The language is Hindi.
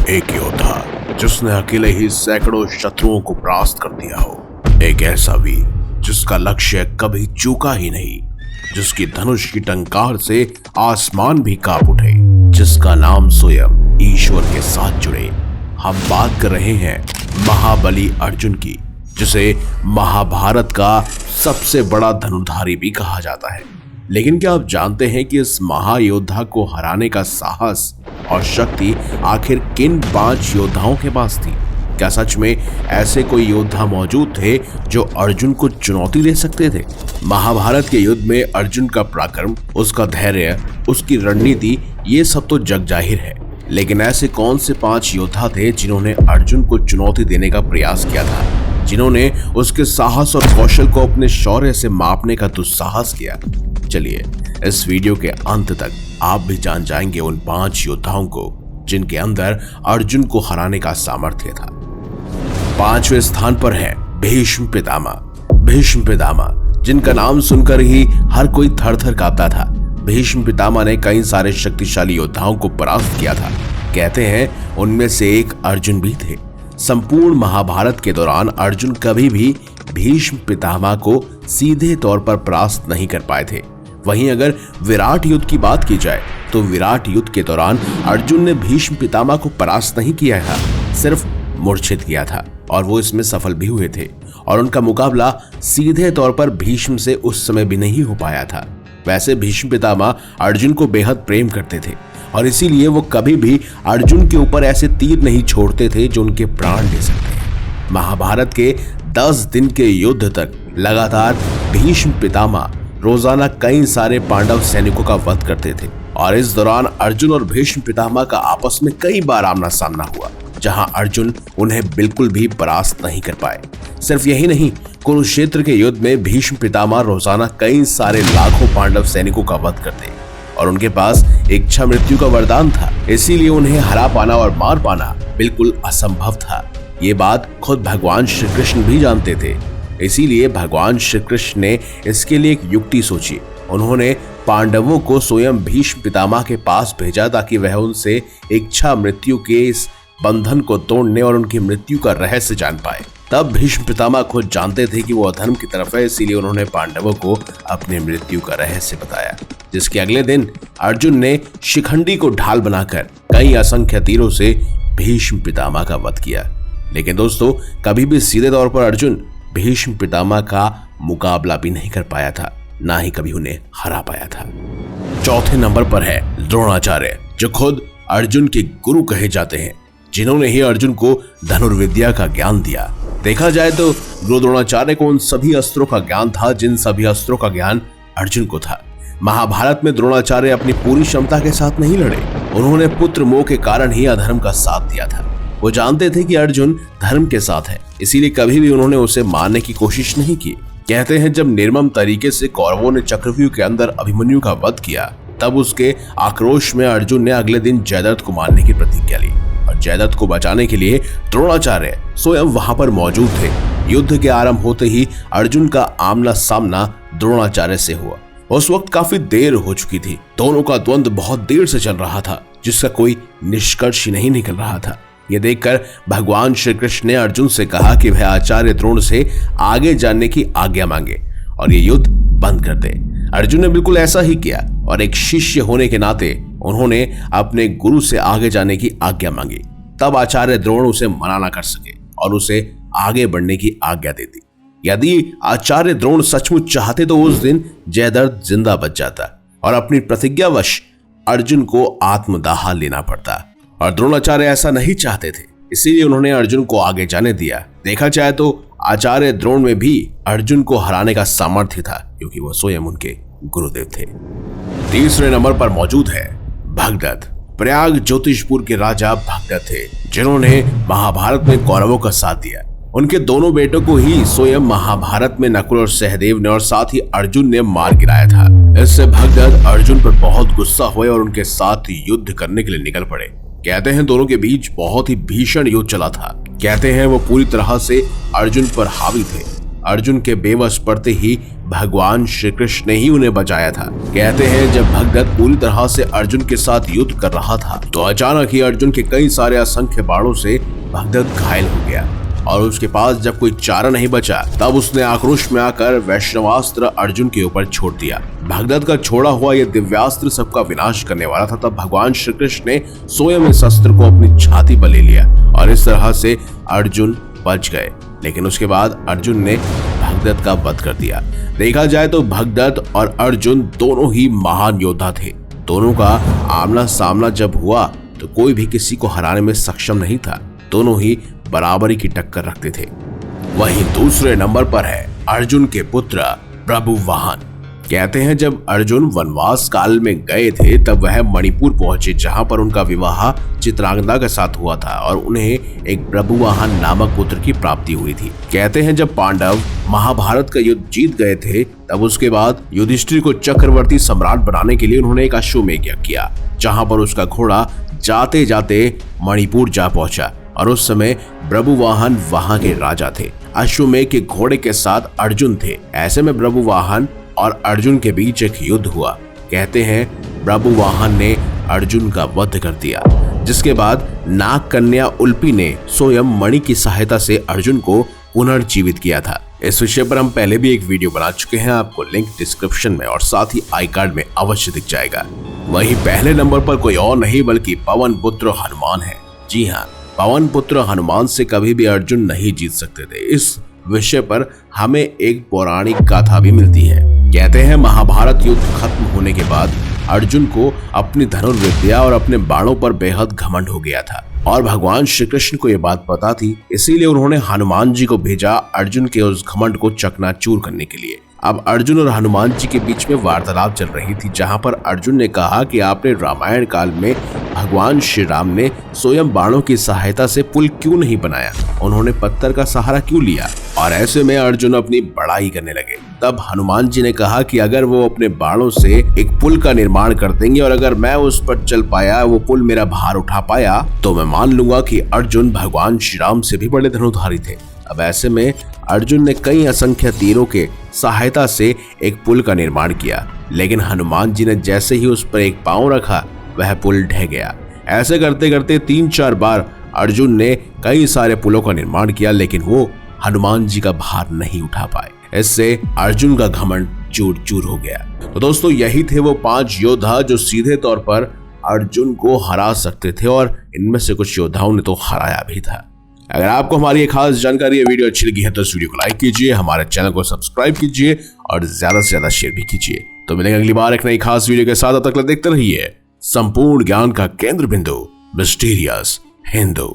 एक योद्धा जिसने अकेले ही सैकड़ों शत्रुओं को परास्त कर दिया हो, एक ऐसा वीर जिसका लक्ष्य कभी चूका ही नहीं, जिसकी धनुष की टंकार से आसमान भी कांप उठे, जिसका नाम स्वयं ईश्वर के साथ जुड़े। हम बात कर रहे हैं महाबली अर्जुन की, जिसे महाभारत का सबसे बड़ा धनुर्धारी भी कहा जाता है। लेकिन क्या आप जानते हैं कि इस महायोद्धा को हराने का साहस और शक्ति आखिर किन 5 योद्धाओं के पास थी? क्या सच में ऐसे कोई योद्धा मौजूद थे जो अर्जुन को चुनौती दे सकते थे? महाभारत के युद्ध में अर्जुन का पराक्रम, उसका धैर्य, उसकी रणनीति, ये सब तो जग जाहिर है। लेकिन ऐसे कौन से 5 योद्धा थे जिन्होंने अर्जुन को चुनौती देने का प्रयास किया था, जिन्होंने उसके साहस और कौशल को अपने शौर्य से मापने का दुस्साहस किया? चलिए इस वीडियो के अंत तक आप भी जान जाएंगे उन 5 योद्धाओं को जिनके अंदर अर्जुन को हराने का सामर्थ्य था। 5वें स्थान पर है भीष्म पितामह। भीष्म पितामह जिनका नाम सुनकर ही हर कोई थर थर कांपता था। भीष्म पितामह ने कई सारे शक्तिशाली योद्धाओं को परास्त किया था। कहते हैं उनमें से एक अर्जुन भी थे। संपूर्ण महाभारत के दौरान अर्जुन कभी भी भीष्म पितामह को सीधे तौर पर परास्त नहीं कर पाए थे। वहीं अगर विराट युद्ध की बात की जाए तो विराट युद्ध के दौरान अर्जुन ने भीष्म पितामह को परास्त नहीं किया था, सिर्फ मूर्छित किया था, और वो इसमें सफल भी हुए थे। और उनका मुकाबला सीधे तौर पर भीष्म से उस समय भी नहीं हो पाया था। वैसे भीष्म पितामह अर्जुन को बेहद प्रेम करते थे और इसीलिए वो कभी भी अर्जुन के ऊपर ऐसे तीर नहीं छोड़ते थे जो उनके प्राण ले सकते। महाभारत के 10 दिन के युद्ध तक लगातार भीष्म पितामह रोजाना कई सारे पांडव सैनिकों का वध करते थे और इस दौरान अर्जुन और भीष्म पितामह का आपस में कई बार आमना सामना हुआ, जहां अर्जुन उन्हें बिल्कुल भी परास्त नहीं कर पाए। सिर्फ यही नहीं, कुरुक्षेत्र के युद्ध में भीष्म पितामह रोजाना कई सारे लाखों पांडव सैनिकों का वध करते और उनके पास इच्छा मृत्यु का वरदान था, इसीलिए उन्हें हरा पाना और मार पाना बिल्कुल असंभव था। ये बात खुद भगवान श्री कृष्ण भी जानते थे। इसीलिए भगवान श्री कृष्ण ने इसके लिए एक युक्ति सोची। उन्होंने पांडवों को स्वयं भीष्म पितामह के पास भेजा ताकि वह उनसे इच्छा मृत्यु के इस बंधन को तोड़ने और उनकी मृत्यु का रहस्य जान पाए। तब भीष्म पितामह खुद जानते थे कि वो अधर्म की तरफ है, इसीलिए उन्होंने पांडवों को अपनी मृत्यु का रहस्य बताया, जिसके अगले दिन अर्जुन ने शिखंडी को ढाल बनाकर कई असंख्य तीरों से भीष्म पितामह का वध किया। लेकिन दोस्तों, कभी भी सीधे तौर पर अर्जुन भीष्म पितामह का मुकाबला भी नहीं कर पाया था, ना ही कभी उन्हें हरा पाया था। 4थे नंबर पर है द्रोणाचार्य, जो खुद अर्जुन के गुरु कहे जाते हैं, जिन्होंने ही अर्जुन को धनुर्विद्या का ज्ञान दिया। देखा जाए तो गुरु द्रोणाचार्य को उन सभी अस्त्रों का ज्ञान था जिन सभी अस्त्रों का ज्ञान अर्जुन को था। महाभारत में द्रोणाचार्य अपनी पूरी क्षमता के साथ नहीं लड़े, उन्होंने पुत्र मोह के कारण ही अधर्म का साथ दिया था। वो जानते थे कि अर्जुन धर्म के साथ है, इसीलिए कभी भी उन्होंने उसे मारने की कोशिश नहीं की। कहते हैं जब निर्मम तरीके से कौरवों ने चक्रव्यूह के अंदर अभिमन्यु का वध किया, तब उसके आक्रोश में अर्जुन ने अगले दिन जयद्रथ को मारने की प्रतिज्ञा ली और जयद्रथ को बचाने के लिए द्रोणाचार्य स्वयं वहां पर मौजूद थे। युद्ध के आरंभ होते ही अर्जुन का आमना सामना द्रोणाचार्य से हुआ। उस वक्त काफी देर हो चुकी थी, दोनों का द्वंद्व बहुत देर से चल रहा था, जिसका कोई निष्कर्ष नहीं निकल रहा था। ये देखकर भगवान श्री कृष्ण ने अर्जुन से कहा कि वह आचार्य द्रोण से आगे जाने की आज्ञा मांगे और ये युद्ध बंद कर दे। अर्जुन ने बिल्कुल ऐसा ही किया और एक शिष्य होने के नाते उन्होंने अपने गुरु से आगे जाने की आज्ञा मांगी। तब आचार्य द्रोण उसे मना न कर सके और उसे आगे बढ़ने की आज्ञा दे दी। यदि आचार्य द्रोण सचमुच चाहते तो उस दिन जयद्रथ जिंदा बच जाता और अपनी प्रतिज्ञावश अर्जुन को आत्मदाह लेना पड़ता, और द्रोणाचार्य ऐसा नहीं चाहते थे, इसीलिए उन्होंने अर्जुन को आगे जाने दिया। देखा जाए तो आचार्य द्रोण में भी अर्जुन को हराने का सामर्थ्य था, क्योंकि वो स्वयं उनके गुरुदेव थे। 3रे नंबर पर मौजूद है भगदत्त। प्रयाग ज्योतिषपुर के राजा भगदत्त थे, जिन्होंने महाभारत में कौरवों का साथ दिया। उनके दोनों बेटों को ही स्वयं महाभारत में नकुल और सहदेव ने और साथ ही अर्जुन ने मार गिराया था। इससे भगदत्त अर्जुन पर बहुत गुस्सा हुए और उनके साथ युद्ध करने के लिए निकल पड़े। कहते हैं दोनों के बीच बहुत ही भीषण युद्ध चला था। कहते हैं वो पूरी तरह से अर्जुन पर हावी थे। अर्जुन के बेबस पड़ते ही भगवान श्री कृष्ण ने ही उन्हें बचाया था। कहते हैं जब भगदत्त पूरी तरह से अर्जुन के साथ युद्ध कर रहा था तो अचानक ही अर्जुन के कई सारे असंख्य बाणों से भगदत्त घायल हो गया और उसके पास जब कोई चारा नहीं बचा तब उसने आक्रोश में आकर वैष्णवास्त्र अर्जुन के ऊपर छोड़ दिया। भगदत्त का छोड़ा हुआ यह दिव्यास्त्र सबका विनाश करने वाला था। तब भगवान श्री कृष्ण ने स्वयं इस अस्त्र को अपनी छाती पर ले लिया और इस तरह से अर्जुन बच गए। लेकिन उसके बाद अर्जुन ने भगदत्त का वध कर दिया। देखा जाए तो भगदत्त और अर्जुन दोनों ही महान योद्धा थे। दोनों का आमना सामना जब हुआ तो कोई भी किसी को हराने में सक्षम नहीं था। दोनों ही बराबरी की टक्कर रखते थे। वहीं दूसरे नंबर पर है अर्जुन के पुत्र प्रभुवाहन। कहते हैं जब अर्जुन वनवास काल में गए थे तब वह मणिपुर पहुंचे जहां पर उनका विवाह चित्रांगदा के साथ हुआ था और उन्हें एक प्रभुवाहन नामक पुत्र की प्राप्ति हुई थी। कहते हैं जब पांडव महाभारत का युद्ध जीत गए थे तब उसके बाद युधिष्ठिर को चक्रवर्ती सम्राट बनाने के लिए उन्होंने एक अश्वमेध यज्ञ किया जहां पर उसका घोड़ा जाते जाते मणिपुर जा पहुंचा और उस समय प्रभुवाहन वहां के राजा थे। अश्वमेध के घोड़े के साथ अर्जुन थे। ऐसे में प्रभुवाहन और अर्जुन के बीच एक युद्ध हुआ। कहते हैं प्रभुवाहन ने अर्जुन का वध कर दिया जिसके बाद नाग कन्या उल्पी ने स्वयं मणि की सहायता से अर्जुन को पुनर्जीवित किया था। इस विषय पर हम पहले भी एक वीडियो बना चुके हैं, आपको लिंक डिस्क्रिप्शन में और साथ ही आई कार्ड में अवश्य दिख जाएगा। वहीं पहले नंबर पर कोई और नहीं बल्कि पवन पुत्र हनुमान है। जी हाँ, पवन पुत्र हनुमान से कभी भी अर्जुन नहीं जीत सकते थे। इस विषय पर हमें एक पौराणिक गाथा भी मिलती है। कहते हैं महाभारत युद्ध खत्म होने के बाद अर्जुन को अपनी धनुर्विद्या और अपने बाणों पर बेहद घमंड हो गया था और भगवान श्री कृष्ण को यह बात पता थी। इसीलिए उन्होंने हनुमान जी को भेजा अर्जुन के उस घमंड को चकनाचूर करने के लिए। अब अर्जुन और हनुमान जी के बीच में वार्तालाप चल रही थी जहां पर अर्जुन ने कहा कि आपने रामायण काल में भगवान श्री राम ने स्वयं बाणों की सहायता से पुल क्यों नहीं बनाया, उन्होंने पत्थर का सहारा क्यों लिया। और ऐसे में अर्जुन अपनी बड़ाई करने लगे। तब हनुमान जी ने कहा कि अगर वो अपने बाणों से एक पुल का निर्माण कर देंगे और अगर मैं उस पर चल पाया, वो पुल मेरा भार उठा पाया, तो मैं मान लूंगा कि अर्जुन भगवान श्री राम से भी बड़े धनुर्धारी थे। अब ऐसे में अर्जुन ने कई असंख्य तीरों के सहायता से एक पुल का निर्माण किया, लेकिन हनुमान जी ने जैसे ही उस पर एक पांव रखा वह पुल ढह गया। ऐसे करते करते 3-4 बार अर्जुन ने कई सारे पुलों का निर्माण किया, लेकिन वो हनुमान जी का भार नहीं उठा पाए। इससे अर्जुन का घमंड चूर चूर हो गया। तो दोस्तों, यही थे वो 5 योद्धा जो सीधे तौर पर अर्जुन को हरा सकते थे और इनमें से कुछ योद्धाओं ने तो हराया भी था। अगर आपको हमारी ये खास जानकारी, ये वीडियो अच्छी लगी है तो इस वीडियो को लाइक कीजिए, हमारे चैनल को सब्सक्राइब कीजिए और ज्यादा से ज्यादा शेयर भी कीजिए। तो मिलेंगे अगली बार एक नई खास वीडियो के साथ। तब तक देखते रहिए संपूर्ण ज्ञान का केंद्र बिंदु मिस्टीरियस हिंदू।